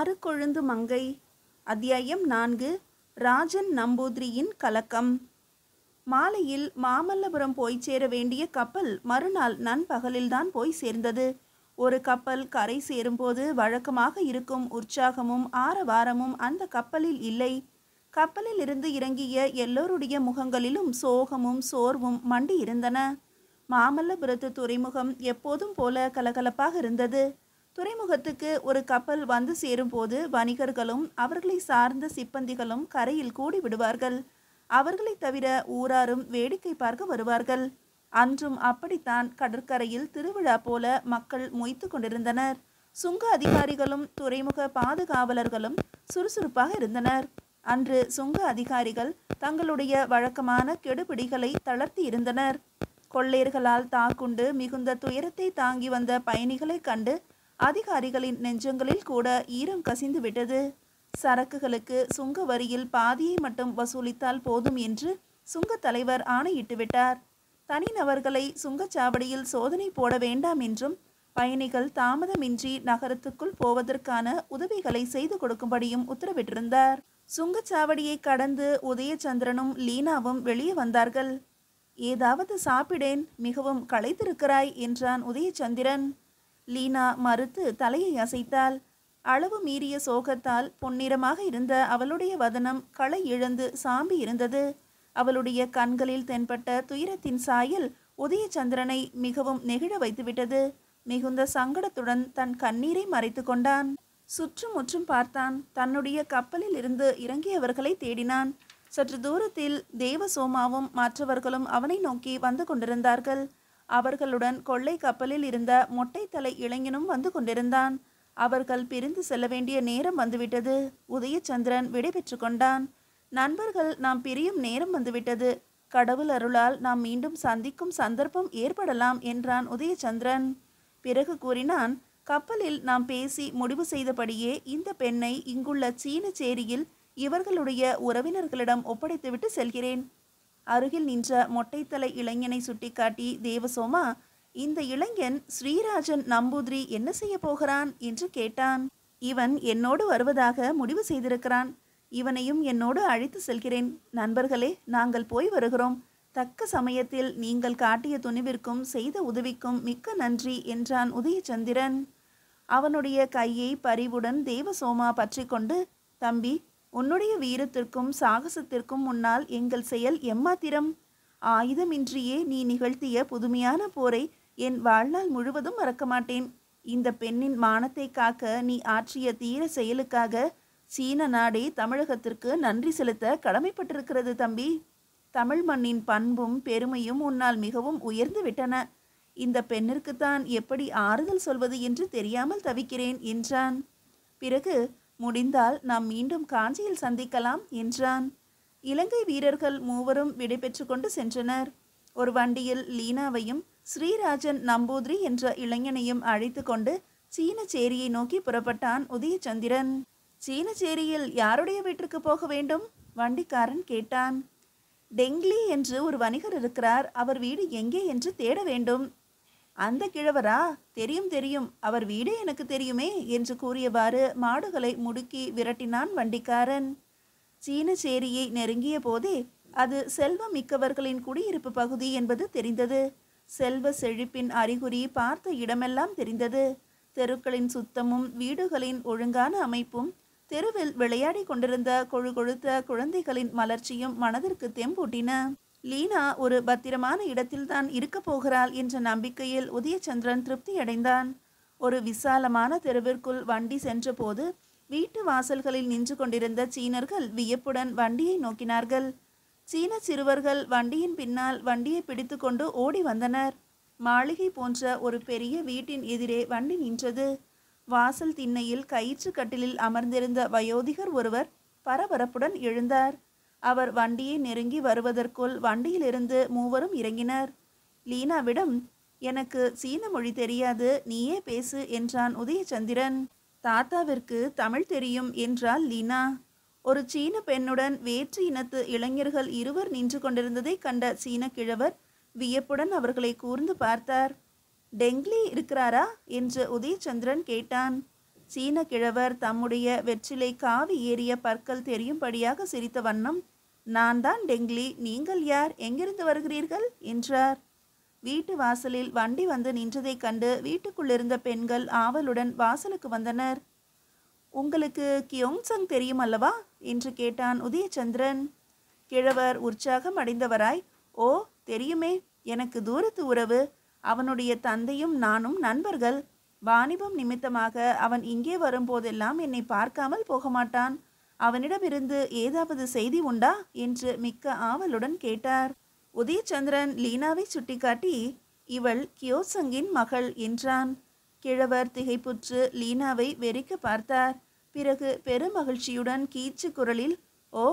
ஆறு கொழுந்து மங்கை. அத்தியாயம் 4. ராஜன் நம்பூதிரியின் கலக்கம். மாலையில் மாமல்லபுரம் போய் சேர வேண்டிய கப்பல் மறுநாள் நண்பகலில்தான் போய் சேர்ந்தது. ஒரு கப்பல் கரை சேரும்போது வழக்கமாக இருக்கும் உற்சாகமும் ஆரவாரமும் அந்த கப்பலில் இல்லை. கப்பலில் இருந்து இறங்கிய எல்லோருடைய முகங்களிலும் சோகமும் சோர்வும் மண்டி இருந்தன. மாமல்லபுரத்து துறைமுகம் எப்போதும் போல கலகலப்பாக இருந்தது. துறைமுகத்துக்கு ஒரு கப்பல் வந்து சேரும்போது வணிகர்களும் அவர்களை சார்ந்த சிப்பந்திகளும் கரையில் கூடி விடுவார்கள். அவர்களை தவிர ஊராரும் வேடிக்கை பார்க்க வருவார்கள். அன்றும் அப்படித்தான் கடற்கரையில் திருவிழா போல மக்கள் மொய்த்து கொண்டிருந்தனர். சுங்க அதிகாரிகளும் துறைமுக பாதுகாவலர்களும் சுறுசுறுப்பாக இருந்தனர். அன்று சுங்க அதிகாரிகள் தங்களுடைய வழக்கமான கெடுபிடிகளை தளர்த்தி இருந்தனர். கொள்ளையர்களால் தாக்குண்டு மிகுந்த துயரத்தை தாங்கி வந்த பயணிகளை கண்டு அதிகாரிகளின் நெஞ்சங்களில் கூட ஈரம் கசிந்து விட்டது. சரக்குகளுக்கு சுங்க வரியில் பாதியை மட்டும் வசூலித்தால் போதும் என்று சுங்க தலைவர் ஆணையிட்டு விட்டார். தனிநபர்களை சுங்கச்சாவடியில் சோதனை போட வேண்டாம் என்றும் பயணிகள் தாமதமின்றி நகரத்துக்குள் போவதற்கான உதவிகளை செய்து கொடுக்கும்படியும் உத்தரவிட்டிருந்தார். சுங்கச்சாவடியை கடந்து உதயச்சந்திரனும் லீனாவும் வெளியே வந்தார்கள். ஏதாவது சாப்பிடேன், மிகவும் களைத்திருக்கிறாய் என்றான் உதயச்சந்திரன். லீனா மறுத்து தலையை அசைத்தாள். அளவு மீறிய சோகத்தால் பொன்னிறமாக இருந்த அவளுடைய வதனம் களை இழந்து சாம்பி இருந்தது. அவளுடைய கண்களில் தென்பட்ட துயரத்தின் சாயல் உதயச்சந்திரனை மிகவும் நெகிழ வைத்துவிட்டது. மிகுந்த சங்கடத்துடன் தன் கண்ணீரை மறைத்து கொண்டான். சுற்றுமுற்றும் பார்த்தான். தன்னுடைய கப்பலில் இருந்து இறங்கியவர்களை தேடினான். சற்று தூரத்தில் தேவசோமாவும் மற்றவர்களும் அவனை நோக்கி வந்து கொண்டிருந்தார்கள். அவர்களுடன் கொள்ளை கப்பலில் இருந்த மொட்டை தலை இளைஞனும் வந்து கொண்டிருந்தான். அவர்கள் பிரிந்து செல்ல வேண்டிய நேரம் வந்துவிட்டது. உதயச்சந்திரன் விடை பெற்று கொண்டான். நண்பர்கள், நாம் பிரியும் நேரம் வந்துவிட்டது. கடவுள் அருளால் நாம் மீண்டும் சந்திக்கும் சந்தர்ப்பம் ஏற்படலாம் என்றான் உதயச்சந்திரன். பிறகு கூறினான், கப்பலில் நாம் பேசி முடிவு செய்தபடியே இந்த பெண்ணை இங்குள்ள சீன சேரியில் இவர்களுடைய உறவினர்களிடம் ஒப்படைத்துவிட்டு செல்கிறேன். அருகில் நின்ற மொட்டைத்தலை இளைஞனை சுட்டிக்காட்டி தேவசோமா, இந்த இளைஞன் ஸ்ரீராஜன் நம்பூதிரி என்ன செய்ய போகிறான் என்று கேட்டான். இவன் என்னோடு வருவதாக முடிவு செய்திருக்கிறான். இவனையும் என்னோடு அழைத்து செல்கிறேன். நண்பர்களே, நாங்கள் போய் வருகிறோம். தக்க சமயத்தில் நீங்கள் காட்டிய துணிவிற்கும் செய்த உதவிக்கும் மிக்க நன்றி என்றான் உதயச்சந்திரன். அவனுடைய கையை பரிவுடன் தேவசோமா பற்றி கொண்டு, தம்பி, உன்னுடைய வீரத்திற்கும் சாகசத்திற்கும் முன்னால் எங்கள் செயல் எம்மாத்திரம்? ஆயுதமின்றியே நீ நிகழ்த்திய புதுமையான போரை என் வாழ்நாள் முழுவதும் மறக்க மாட்டேன். இந்த பெண்ணின் மானத்தை காக்க நீ ஆற்றிய தீர செயலுக்காக சீன நாடே தமிழகத்திற்கு நன்றி செலுத்த கடமைப்பட்டிருக்கிறது தம்பி. தமிழ் மண்ணின் பண்பும் பெருமையும் உன்னால் மிகவும் உயர்ந்து விட்டன. இந்த பெண்ணிற்குத்தான் எப்படி ஆறுதல் சொல்வது என்று தெரியாமல் தவிக்கிறேன் என்றான். பிறகு, முடிந்தால் நாம் மீண்டும் காஞ்சியில் சந்திக்கலாம் என்றான். இலங்கை வீரர்கள் மூவரும் விடை பெற்று கொண்டு சென்றனர். ஒரு வண்டியில் லீனாவையும் ஸ்ரீராஜன் நம்பூதிரி என்ற இளைஞனையும் அழைத்து கொண்டு சீன சேரியை நோக்கி புறப்பட்டான் உதயச்சந்திரன். சீன சேரியில் யாருடைய வீட்டிற்கு போக வேண்டும்? வண்டிக்காரன் கேட்டான். டெங்லி என்று ஒரு வணிகர் இருக்கிறார். அவர் வீடு எங்கே என்று தேட வேண்டும். அந்த கிழவரா? தெரியும் தெரியும், அவர் வீடே எனக்கு தெரியுமே என்று கூறியவாறு மாடுகளை முடுக்கி விரட்டினான் வண்டிக்காரன். சீன சேரியை நெருங்கிய போதே அது செல்வம் மிக்கவர்களின் குடியிருப்பு பகுதி என்பது தெரிந்தது. செல்வ செழிப்பின் அறிகுறி பார்த்த இடமெல்லாம் தெரிந்தது. தெருக்களின் சுத்தமும் வீடுகளின் ஒழுங்கான அமைப்பும் தெருவில் விளையாடி கொண்டிருந்த கொழு கொழுத்த குழந்தைகளின் மலர்ச்சியும் மனதிற்கு தெம்பூட்டின. லீனா ஒரு பத்திரமான இடத்தில்தான் இருக்க போகிறாள் என்ற நம்பிக்கையில் உதயச்சந்திரன் திருப்தி அடைந்தான். ஒரு விசாலமான தெருவிற்குள் வண்டி சென்றபோது வீட்டு வாசல்களில் நின்று கொண்டிருந்த சீனர்கள் வியப்புடன் வண்டியை நோக்கினார்கள். சீன சிறுவர்கள் வண்டியின் பின்னால் வண்டியை பிடித்து கொண்டு ஓடி வந்தனர். மாளிகை போன்ற ஒரு பெரிய வீட்டின் எதிரே வண்டி நின்றது. வாசல் திண்ணையில் கயிற்று கட்டிலில் அமர்ந்திருந்த வயோதிகர் ஒருவர் பரபரப்புடன் எழுந்தார். அவர் வண்டியை நெருங்கி வருவதற்குள் வண்டியிலிருந்து மூவரும் இறங்கினர். லீனாவிடம், எனக்கு சீன மொழி தெரியாது, நீயே பேசு என்றான் உதயச்சந்திரன். தாத்தாவிற்கு தமிழ் தெரியும் என்றாள் லீனா. ஒரு சீன பெண்ணுடன் வேற்று இனத்து இளைஞர்கள் இருவர் நின்று கொண்டிருந்ததை கண்ட சீன கிழவர் வியப்புடன் அவர்களை கூர்ந்து பார்த்தார். டெங்லி இருக்கிறாரா என்று உதயச்சந்திரன் கேட்டான். சீன கிழவர் தம்முடைய வெற்றிலை காவி ஏறிய பற்கள் தெரியும்படியாக சிரித்த வண்ணம், நான் தான் டெங்லி, நீங்கள் யார், எங்கிருந்து வருகிறீர்கள் என்றார். வீட்டு வாசலில் வண்டி வந்து நின்றதைக் கண்டு வீட்டுக்குள்ளிருந்த பெண்கள் ஆவலுடன் வாசலுக்கு வந்தனர். உங்களுக்கு கியோங்சங் தெரியும் அல்லவா என்று கேட்டான் உதயச்சந்திரன். கிழவர் உற்சாகம் அடைந்தவராய், ஓ தெரியுமே, எனக்கு தூரத்து உறவு. அவனுடைய தந்தையும் நானும் நண்பர்கள். வாணிபம் நிமித்தமாக அவன் இங்கே வரும்போதெல்லாம் என்னை பார்க்காமல் போக மாட்டான். அவனிடமிருந்து ஏதாவது செய்தி உண்டா என்று மிக்க ஆவலுடன் கேட்டார். உதயச்சந்திரன் லீனாவை சுட்டிக்காட்டி, இவள் கியோசங்கின் மகள் என்றான். கிழவர் திகைப்புற்று லீனாவை வெறிக்க பார்த்தார். பிறகு பெருமகிழ்ச்சியுடன் கீச்சு குரலில், ஓ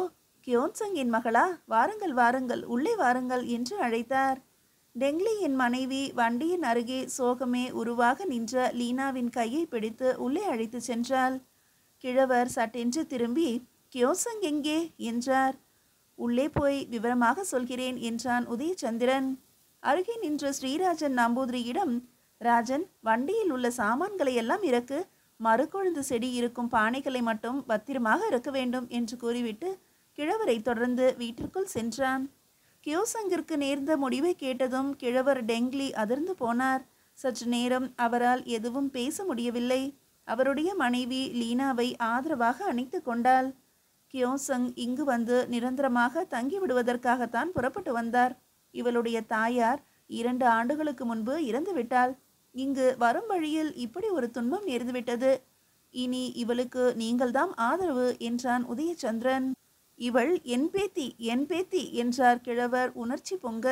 கியோன்சங்கின் மகளா, வாருங்கள் வாருங்கள், உள்ளே வாருங்கள் என்று அழைத்தார். டெங்லியின் மனைவி வண்டியின் அருகே சோகமே உருவாக நின்ற லீனாவின் கையை பிடித்து உள்ளே அழைத்து சென்றாள். கிழவர் சட்டென்று திரும்பி, கியோசங் எங்கே என்றார். உள்ளே போய் விவரமாக சொல்கிறேன் என்றான் உதயச்சந்திரன். அருகே நின்ற ஸ்ரீராஜன் நம்பூதிரியிடம், ராஜன், வண்டியில் உள்ள சாமான்களை எல்லாம் இறக்கு, மறுகொழுந்து செடி இருக்கும் பானைகளை மட்டும் பத்திரமாக இருக்க வேண்டும் என்று கூறிவிட்டு கிழவரை தொடர்ந்து வீட்டிற்குள் சென்றான். கியோசங்கிற்கு நேர்ந்த முடிவை கேட்டதும் கிழவர் டெங்லி அதிர்ந்து போனார். சற்று நேரம் அவரால் எதுவும் பேச முடியவில்லை. அவருடைய மனைவி லீனாவை ஆதரவாக அணைத்து கொண்டாள். கியோசங் இங்கு வந்து நிரந்தரமாக தங்கிவிடுவதற்காகத்தான் புறப்பட்டு வந்தார். இவளுடைய தாயார் 2 ஆண்டுகளுக்கு முன்பு இறந்துவிட்டாள். இங்கு வரும் வழியில் இப்படி ஒரு துன்பம் நேர்ந்துவிட்டது. இனி இவளுக்கு நீங்கள்தான் ஆதரவு என்றான் உதயச்சந்திரன். இவள் என் பேத்தி, என் பேத்தி என்றார் கிழவர் உணர்ச்சி பொங்க.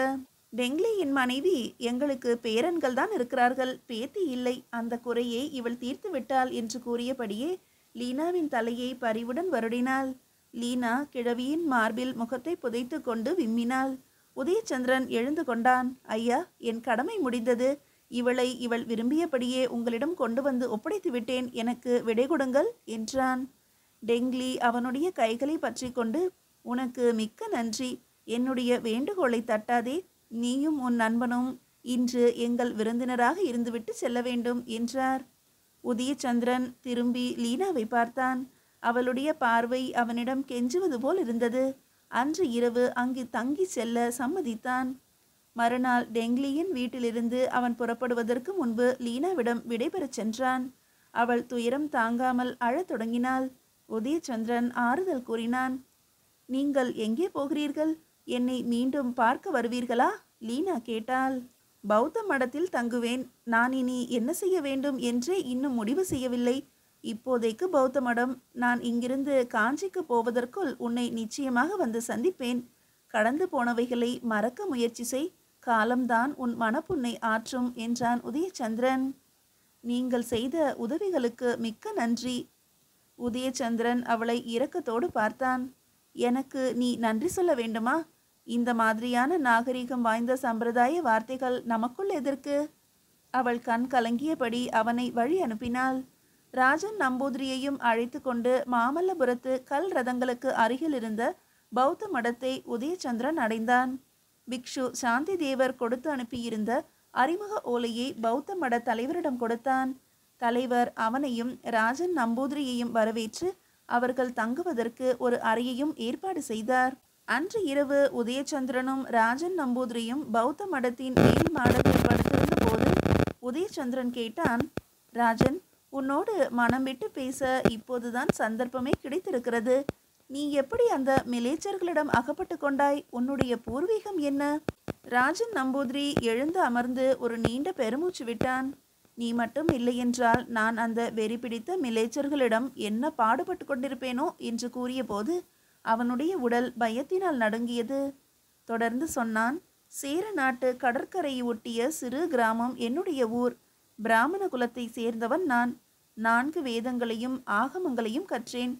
டெங்லியின் மனைவி, எங்களுக்கு பேரன்கள் தான் இருக்கிறார்கள், பேத்தி இல்லை. அந்த குறையை இவள் தீர்த்து விட்டாள் என்று கூறியபடியே லீனாவின் தலையை பரிவுடன் வருடினாள். லீனா கிழவியின் மார்பில் முகத்தை புதைத்து கொண்டு விம்மினாள். உதயச்சந்திரன் எழுந்து கொண்டான். ஐயா, என் கடமை முடிந்தது. இவள் விரும்பியபடியே உங்களிடம் கொண்டு வந்து ஒப்படைத்து விட்டேன். எனக்கு விடை கொடுங்கள் என்றான். டெங்லி அவனுடைய கைகளை பற்றி கொண்டு, உனக்கு மிக்க நன்றி. என்னுடைய வேண்டுகோளை தட்டாதே. நீயும் உன் நண்பனும் இன்று எங்கள் விருந்தினராக இருந்துவிட்டு செல்ல வேண்டும் என்றார். உதயச்சந்திரன் திரும்பி லீனாவை பார்த்தான். அவளுடைய பார்வை அவனிடம் கெஞ்சுவது போல் இருந்தது. அன்று இரவு அங்கு தங்கி செல்ல சம்மதித்தான். மறுநாள் டெங்லியின் வீட்டிலிருந்து அவன் புறப்படுவதற்கு முன்பு லீனாவிடம் விடைபெறச் சென்றான். அவள் துயரம் தாங்காமல் அழத் தொடங்கினாள். உதயச்சந்திரன் ஆறுதல் கூறினான். நீங்கள் எங்கே போகிறீர்கள்? என்னை மீண்டும் பார்க்க வருவீர்களா? லீனா கேட்டாள். பௌத்த மடத்தில் தங்குவேன். நான் இனி என்ன செய்ய வேண்டும் என்றே இன்னும் முடிவு செய்யவில்லை. இப்போதைக்கு பௌத்த மடம். நான் இங்கிருந்து காஞ்சிக்கு போவதற்குள் உன்னை நிச்சயமாக வந்து சந்திப்பேன். கடந்து போனவைகளை மறக்க முயற்சி செய். காலம்தான் உன் மனப்புண்ணை ஆற்றும் என்றான் உதயச்சந்திரன். நீங்கள் செய்த உதவிகளுக்கு மிக்க நன்றி. உதயச்சந்திரன் அவளை இரக்கத்தோடு பார்த்தான். எனக்கு நீ நன்றி சொல்ல வேண்டுமா? இந்த மாதிரியான நாகரிகம் வாய்ந்த சம்பிரதாய வார்த்தைகள் நமக்குள் எதற்கு? அவள் கண் கலங்கியபடி அவனை வழி அனுப்பினாள். ராஜன் நம்பூதிரியையும் அழைத்து கொண்டு மாமல்லபுரத்து கல் ரதங்களுக்கு அருகில் இருந்த பௌத்த மடத்தை உதயச்சந்திரன் அடைந்தான். பிக்ஷு சாந்தி தேவர் கொடுத்து அனுப்பியிருந்த அறிமுக ஓலையை பௌத்த மட தலைவரிடம் கொடுத்தான். தலைவர் அவனையும் ராஜன் நம்பூதிரியையும் வரவேற்று அவர்கள் தங்குவதற்கு ஒரு அறையையும் ஏற்பாடு செய்தார். அன்று இரவு உதயச்சந்திரனும் ராஜன் நம்பூதிரியும் பௌத்த மடத்தின் மேல் மாடத்தில் படுத்திருந்த போது உதயச்சந்திரன் கேட்டான். ராஜன், உன்னோடு மனம் விட்டு பேச இப்போதுதான் சந்தர்ப்பமே கிடைத்திருக்கிறது. நீ எப்படி அந்த மிலேச்சர்களிடம் அகப்பட்டு கொண்டாய்? உன்னுடைய பூர்வீகம் என்ன? ராஜன் நம்பூதிரி எழுந்து அமர்ந்து ஒரு நீண்ட பெருமூச்சு விட்டான். நீ மட்டும் இல்லையென்றால் நான் அந்த வெறி பிடித்த மிலேச்சர்களிடம் என்ன பாடுபட்டு கொண்டிருப்பேனோ என்று கூறிய போது அவனுடைய உடல் பயத்தினால் நடுங்கியது. தொடர்ந்து சொன்னான். சேர நாட்டு கடற்கரையை ஒட்டிய சிறு கிராமம் என்னுடைய ஊர். பிராமண குலத்தை சேர்ந்தவன் நான். 4 வேதங்களையும் ஆகமங்களையும் கற்றேன்.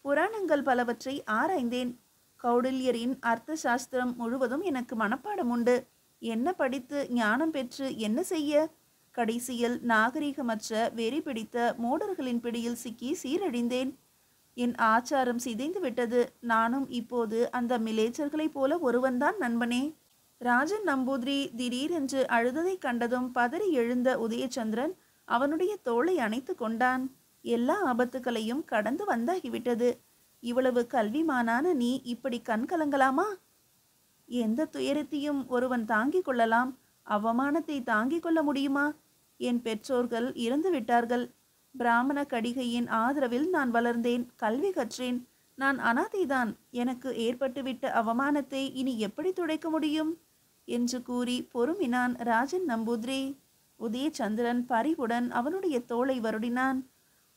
புராணங்கள் பலவற்றை ஆராய்ந்தேன். கௌடில்யரின் அர்த்த சாஸ்திரம் முழுவதும் எனக்கு மனப்பாடம் உண்டு. என்ன படித்து ஞானம் பெற்று என்ன செய்ய? கடைசியில் நாகரிகமற்ற வெறி பிடித்த மோடர்களின் பிடியில் சிக்கி சீரழிந்தேன். என் ஆச்சாரம் சிதைந்து விட்டது. நானும் இப்போது அந்த மிலேச்சர்களைப் போல ஒருவன்தான் நண்பனே. ராஜன் நம்பூதிரி திடீரென்று அழுததை கண்டதும் பதறி எழுந்த உதயச்சந்திரன் அவனுடைய தோளை அணைத்து கொண்டான். எல்லா ஆபத்துக்களையும் கடந்து வந்தாகிவிட்டது. இவ்வளவு கல்விமானான நீ இப்படி கண் கலங்கலாமா? எந்த துயரத்தையும் ஒருவன் தாங்கிக் கொள்ளலாம், அவமானத்தை தாங்கிக் கொள்ள முடியுமா? என் பெற்றோர்கள் இறந்து விட்டார்கள். பிராமண கடிகையின் ஆதரவில் நான் வளர்ந்தேன், கல்வி கற்றேன். நான் அனாதைதான். எனக்கு ஏற்பட்டுவிட்ட அவமானத்தை இனி எப்படி துடைக்க முடியும் என்று கூறி பொறுமினான் ராஜன் நம்பூதிரி. உதயச்சந்திரன் பரிவுடன் அவனுடைய தோளை வருடினான்.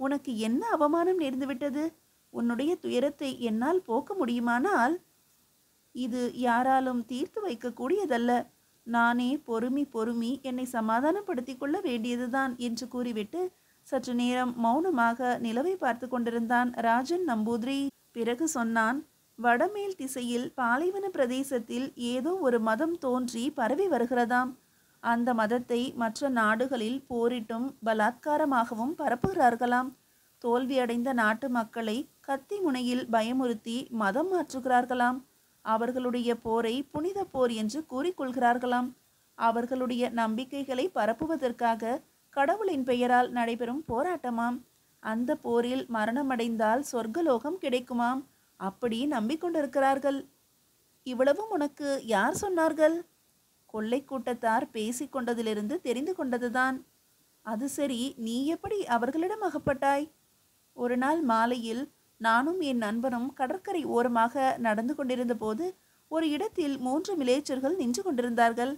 உனக்கு என்ன அவமானம் நேர்ந்துவிட்டது? உன்னுடைய துயரத்தை என்னால் போக்க முடியுமானால் இது யாராலும் தீர்த்து வைக்கக்கூடியதல்ல. நானே பொறுமி என்னை சமாதானப்படுத்தி கொள்ள வேண்டியதுதான் என்று கூறிவிட்டு சற்று நேரம் மௌனமாக நிலவை பார்த்து கொண்டிருந்தான் ராஜன் நம்பூதிரி. பிறகு சொன்னான், வடமேல் திசையில் பாலைவன பிரதேசத்தில் ஏதோ ஒரு மதம் தோன்றி பரவி வருகிறதாம். அந்த மதத்தை மற்ற நாடுகளில் போரிட்டும் பலாத்காரமாகவும் பரப்புகிறார்களாம். தோல்வியடைந்த நாட்டு மக்களை கத்தி முனையில் பயமுறுத்தி மதம் மாற்றுகிறார்களாம். அவர்களுடைய போரை புனித போர் என்று கூறிக்கொள்கிறார்களாம். அவர்களுடைய நம்பிக்கைகளை பரப்புவதற்காக கடவுளின் பெயரால் நடைபெறும் போராட்டமாம். அந்த போரில் மரணமடைந்தால் சொர்க்கலோகம் கிடைக்குமாம். அப்படி நம்பிக்கொண்டிருக்கிறார்கள். இவ்வளவும் உனக்கு யார் சொன்னார்கள்? கொள்ளை கூட்டத்தார் பேசிக்கொண்டதிலிருந்து தெரிந்து கொண்டதுதான். அது சரி, நீ எப்படி அவர்களிடம் அகப்பட்டாய்? ஒரு நாள் மாலையில் நானும் என் நண்பனும் கடற்கரை ஓரமாக நடந்து கொண்டிருந்த போது ஒரு இடத்தில் 3 மிலேச்சர்கள் நின்று கொண்டிருந்தார்கள்.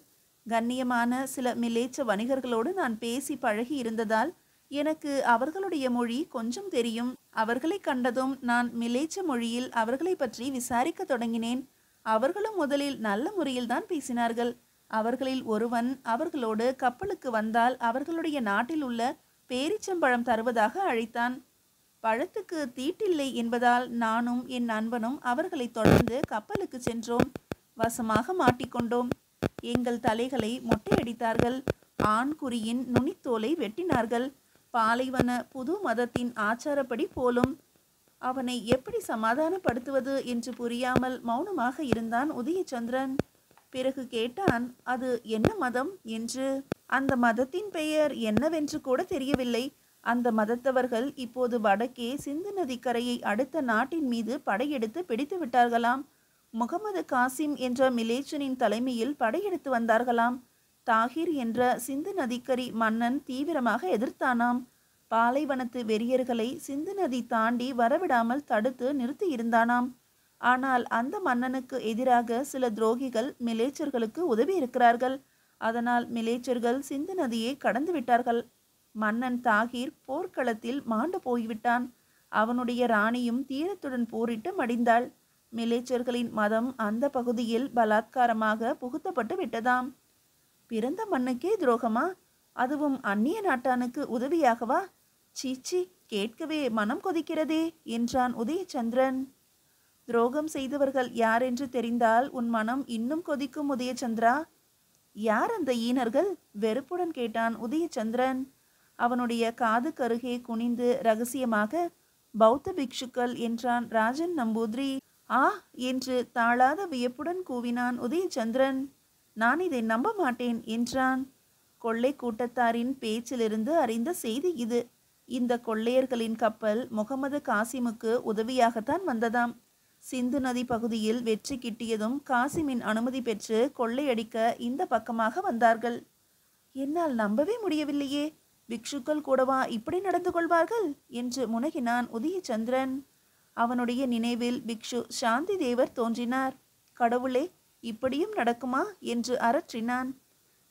கண்ணியமான சில மிலேச்ச வணிகர்களோடு நான் பேசி பழகி இருந்ததால் எனக்கு அவர்களுடைய மொழி கொஞ்சம் தெரியும். அவர்களை கண்டதும் நான் மிலேச்ச மொழியில் அவர்களை பற்றி விசாரிக்க தொடங்கினேன். அவர்களும் முதலில் நல்ல முறையில்தான் பேசினார்கள். அவர்களில் ஒருவன் அவர்களோடு கப்பலுக்கு வந்தால் அவர்களுடைய நாட்டில் உள்ள பேரிச்சம்பழம் தருவதாக அழைத்தான். பழத்துக்கு தீட்டில்லை என்பதால் நானும் என் நண்பனும் அவர்களை தொடர்ந்து கப்பலுக்கு சென்றோம். வசமாக மாட்டிக்கொண்டோம். எங்கள் தலைகளை மொட்டையடித்தார்கள். ஆண் குறியின் நுனித்தோலை வெட்டினார்கள். பாலைவன புது மதத்தின் ஆச்சாரப்படி போலும். அவனை எப்படி சமாதானப்படுத்துவது என்று புரியாமல் மௌனமாக இருந்தான் உதயச்சந்திரன். பிறகு கேட்டான், அது என்ன மதம் என்று. அந்த மதத்தின் பெயர் என்னவென்று கூட தெரியவில்லை. அந்த மதத்தவர்கள் இப்போது வடக்கே சிந்து நதிக்கரையை அடுத்த நாட்டின் மீது படையெடுத்து பிடித்து விட்டார்களாம். முகமது காசிம் என்ற மிலேச்சனின் தலைமையில் படையெடுத்து வந்தார்களாம். தாகிர் என்ற சிந்து நதிக்கரை மன்னன் தீவிரமாக எதிர்த்தானாம். பாலைவனத்து வெறியர்களை சிந்து நதி தாண்டி வரவிடாமல் தடுத்து நிறுத்தி இருந்தானாம். ஆனால் அந்த மன்னனுக்கு எதிராக சில துரோகிகள் மிலேச்சர்களுக்கு உதவி இருக்கிறார்கள். அதனால் மிலேச்சர்கள் சிந்து நதியை கடந்து விட்டார்கள். மன்னன் தாகிர் போர்க்களத்தில் மாண்டு போய்விட்டான். அவனுடைய ராணியும் தீரத்துடன் போரிட்டு மடிந்தாள். மிலேச்சர்களின் மதம் அந்த பகுதியில் பலாத்காரமாக புகுத்தப்பட்டு விட்டதாம். பிறந்த மண்ணுக்கே துரோகமா? அதுவும் அந்நிய நாட்டானுக்கு உதவியாகவா? சீச்சி, கேட்கவே மனம் கொதிக்கிறதே என்றான் உதயச்சந்திரன். துரோகம் செய்தவர்கள் யாரென்று தெரிந்தால் உன் மனம் இன்னும் கொதிக்கும் உதயச்சந்திரா. யார் அந்த ஈனர்கள்? வெறுப்புடன் கேட்டான் உதயச்சந்திரன். அவனுடைய காது கருகே குனிந்து ரகசியமாக, பௌத்த பிக்ஷுக்கள் என்றான் ராஜன் நம்பூதிரி. ஆ என்று தாழாத வியப்புடன் கூவினான் உதயச்சந்திரன். நான் இதை நம்ப மாட்டேன் என்றான். கொள்ளை கூட்டத்தாரின் பேச்சிலிருந்து அறிந்த செய்தி இது. இந்த கொள்ளையர்களின் கப்பல் முகமது காசிமுக்கு உதவியாகத்தான் வந்ததாம். சிந்து நதி பகுதியில் வெற்றி கிட்டியதும் காசிமின் அனுமதி பெற்று கொள்ளையடிக்க இந்த பக்கமாக வந்தார்கள். என்னால் நம்பவே முடியவில்லையே. பிக்ஷுக்கள் கூடவா இப்படி நடந்து கொள்வார்கள் என்று முனகினான் உதயச்சந்திரன். அவனுடைய நினைவில் பிக்ஷு சாந்தி தேவர் தோன்றினார். கடவுளே, இப்படியும் நடக்குமா என்று அரற்றினான்.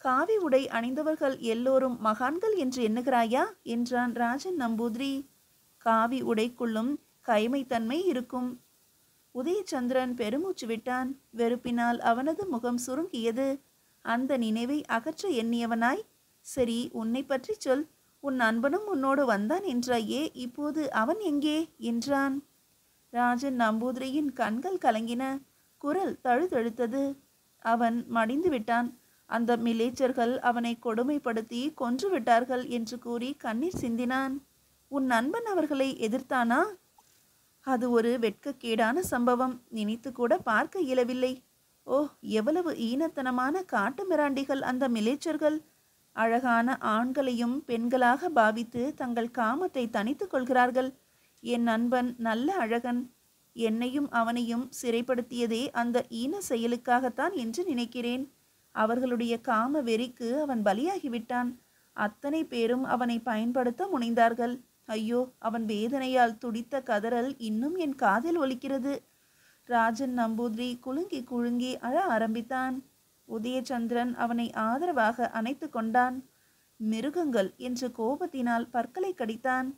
காவி உடை அணிந்தவர்கள் எல்லோரும் மகான்கள் என்று எண்ணுகிறாயா என்றான் ராஜன் நம்பூதிரி. காவி உடைக்குள்ளும் கைமைத்தன்மை இருக்கும். உதயச்சந்திரன் பெருமூச்சு விட்டான். வெறுப்பினால் அவனது முகம் சுருங்கியது. அந்த நினைவை அகற்ற எண்ணியவனாய், சரி, உன்னை பற்றி சொல். உன் நண்பனும் உன்னோடு வந்தான் என்றாயே, இப்போது அவன் எங்கே என்றான். ராஜன் நம்பூதிரியின் கண்கள் கலங்கின. குரல் தழுதழுத்தது. அவன் மடிந்து விட்டான். அந்த மிலேச்சர்கள் அவனை கொடுமைப்படுத்தி கொன்று விட்டார்கள் என்று கூறி கண்ணீர் சிந்தினான். உன் நண்பன் அவர்களை எதிர்த்தானா? அது ஒரு வெட்கக்கேடான சம்பவம். நினைத்து கூட பார்க்க இயலவில்லை. ஓ, எவ்வளவு ஈனத்தனமான காட்டு மிராண்டிகள் அந்த மிலேச்சர்கள்! அழகான ஆண்களையும் பெண்களாக பாவித்து தங்கள் காமத்தை தணித்துக் கொள்கிறார்கள். என் நண்பன் நல்ல அழகன். என்னையும் அவனையும் சிறைப்படுத்தியதே அந்த ஈன செயலுக்காகத்தான் என்று நினைக்கிறேன். அவர்களுடைய காம வெறிக்கு அவன் பலியாகிவிட்டான். அத்தனை பேரும் அவனை பயன்படுத்த முனைந்தார்கள். ஐயோ, அவன் வேதனையால் துடித்த கதறல் இன்னும் என் காதில் ஒலிக்கிறது. ராஜன் நம்பூதிரி குலுங்கி குலுங்கி அழ ஆரம்பித்தான். உதயச்சந்திரன் அவனை ஆதரவாக அணைத்து கொண்டான். மிருகங்கள் என்று கோபத்தினால் பற்களை கடித்தான்.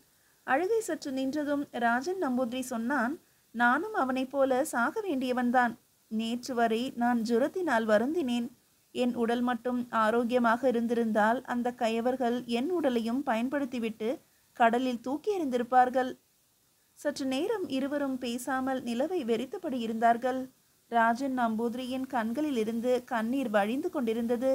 அழுகை சற்று நின்றதும் ராஜன் நம்பூதிரி சொன்னான், நானும் அவனைப் போல சாக வேண்டியவன்தான். நேற்று வரை நான் ஜுரத்தினால் வருந்தினேன். என் உடல் மட்டும் ஆரோக்கியமாக இருந்திருந்தால் அந்த கயவர்கள் என் உடலையும் பயன்படுத்திவிட்டு கடலில் தூக்கி எறிந்திருப்பார்கள். சற்று நேரம் இருவரும் பேசாமல் நிலவை வெறித்தபடி இருந்தார்கள். ராஜன் நம்பூதிரியின் கண்களில் இருந்து கண்ணீர் வழிந்து கொண்டிருந்தது.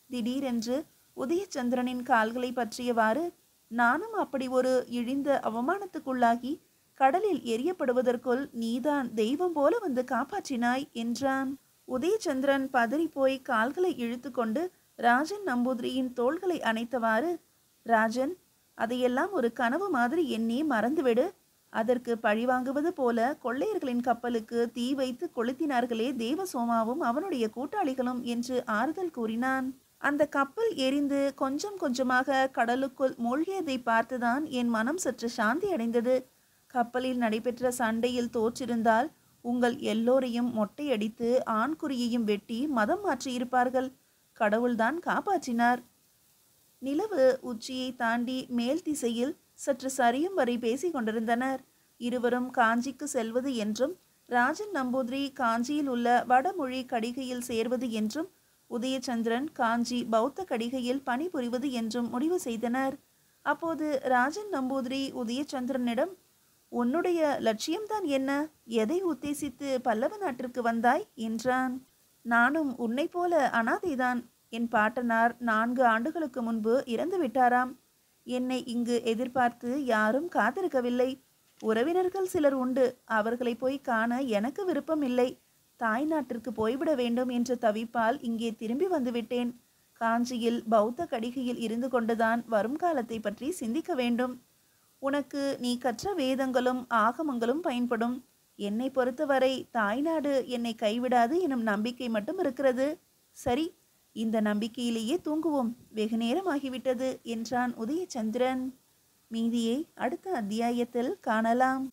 திடீரென்று உதயச்சந்திரனின் கால்களை பற்றியவாறு, நானும் அப்படி ஒரு இழிந்த அவமானத்துக்குள்ளாகி கடலில் எரியப்படுவதற்குள் நீதான் தெய்வம் போல வந்து காப்பாற்றினாய் என்றான். உதயச்சந்திரன் பதறிப்போய் கால்களை இழுத்து கொண்டு ராஜன் நம்பூதிரியின் தோள்களை அணைத்தவாறு, ராஜன், அதையெல்லாம் ஒரு கனவு மாதிரி எண்ணி மறந்துவிடு. அதற்கு பழிவாங்குவது போல கொள்ளையர்களின் கப்பலுக்கு தீ வைத்து கொளுத்தினார்களே தேவசோமாவும் அவனுடைய கூட்டாளிகளும் என்று ஆறுதல் கூறினான். அந்த கப்பல் எரிந்து கொஞ்சம் கொஞ்சமாக கடலுக்குள் மூழ்கியதை பார்த்துதான் என் மனம் சற்று சாந்தி அடைந்தது. கப்பலில் நடைபெற்ற சண்டையில் தோற்றிருந்தால் உங்கள் எல்லோரையும் மொட்டையடித்து ஆண்குறியையும் வெட்டி மதம் மாற்றியிருப்பார்கள். கடவுள்தான் காப்பாற்றினார். நிலவு உச்சியை தாண்டி மேல் திசையில் சற்று சரியும் வரை பேசிக் கொண்டிருந்தனர். இருவரும் காஞ்சிக்கு செல்வது என்றும் ராஜன் நம்பூதிரி காஞ்சியில் உள்ள வடமொழி கடிகையில் சேர்வது என்றும் உதயச்சந்திரன் காஞ்சி பௌத்த கடிகையில் பணிபுரிவது என்றும் முடிவு செய்தனர். அப்போது ராஜன் நம்பூதிரி உதயச்சந்திரனிடம், உன்னுடைய லட்சியம்தான் என்ன? எதை உத்தேசித்து பல்லவ நாட்டிற்கு வந்தாய் என்றான். நானும் உன்னை போல அனாதைதான். என் பாட்டனார் 4 ஆண்டுகளுக்கு முன்பு இறந்து விட்டாராம். என்னை இங்கு எதிர்பார்த்து யாரும் காத்திருக்கவில்லை. உறவினர்கள் சிலர் உண்டு. அவர்களை போய் காண எனக்கு விருப்பம் இல்லை. தாய் நாட்டிற்கு போய்விட வேண்டும் என்ற தவிப்பால் இங்கே திரும்பி வந்துவிட்டேன். காஞ்சியில் பௌத்த கடிகையில் இருந்து கொண்டுதான் வரும் காலத்தை பற்றி சிந்திக்க வேண்டும். உனக்கு நீ கற்ற வேதங்களும் ஆகமங்களும் பயன்படும். என்னை பொறுத்தவரை தாய்நாடு என்னை கைவிடாது எனும் நம்பிக்கை மட்டும் இருக்கிறது. சரி, இந்த நம்பிக்கையிலேயே தூங்குவோம். வெகு நேரம் ஆகிவிட்டது என்றான் உதயச்சந்திரன். மீதியை அடுத்த அத்தியாயத்தில் காணலாம்.